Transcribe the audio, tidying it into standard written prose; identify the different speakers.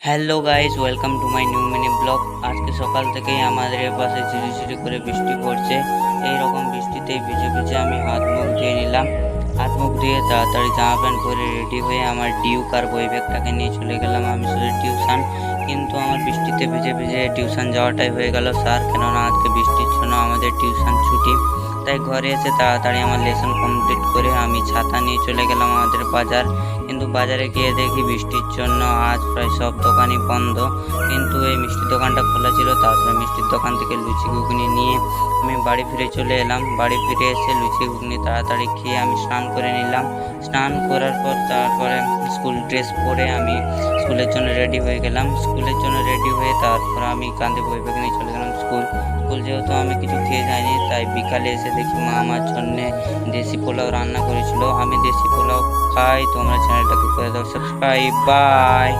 Speaker 1: Hello guys, welcome to my new mini blog. আজকে সকাল থেকেই আমাদের পাশে ঝিরিঝিরি করে বৃষ্টি পড়ছে। এই রকম বৃষ্টিতেই ভিজে ভিজে আমি হাত মুখ ধুয়ে নিলাম। হাত মুখ ধুয়ে তাড়াতাড়ি জামা প্যান্ট পরে রেডি হয়ে আমার ডিউক আর বই ব্যাগটাকে নিয়ে চলে গেলাম আমি শুধু টিউশন। কিন্তু আমার বৃষ্টিতে ভিজে ভিজে টিউশন যাওয়াটাই হয়ে গেল স্যার, কেননা আজকে বৃষ্টির জন্য আমাদের টিউশন ছুটি। তাই ঘরে এসে তাড়াতাড়ি আমার লেসন কমপ্লিট করে আমি ছাতা নিয়ে চলে গেলাম আমাদের বাজার। কিন্তু বাজারে গিয়ে দেখি বৃষ্টির জন্য আজ প্রায় সব দোকানই বন্ধ, কিন্তু এই মিষ্টির দোকানটা খোলা ছিল। তারপরে মিষ্টির দোকান থেকে লুচি ঘুগনি নিয়ে আমি বাড়ি ফিরে চলে এলাম। বাড়ি ফিরে এসে লুচি ঘুগনি তাড়াতাড়ি খেয়ে আমি স্নান করে নিলাম। স্নান করার পর তারপরে স্কুল ড্রেস পরে আমি স্কুলের জন্য রেডি হয়ে গেলাম। স্কুলের জন্য রেডি হয়ে তারপর আমি কাঁধে বই ব্যাগ নিয়ে চলে গেলাম স্কুল। যেহেতু আমি কিছু খেয়ে যাইনি, তাই বিকালে এসে দেখি মা আমার জন্যে দেশি পোলাও রান্না করেছিল। আমি দেশি পোলাও খাই। তোমরা চ্যানেলটাকে করে দাও সাবস্ক্রাইব। বাই।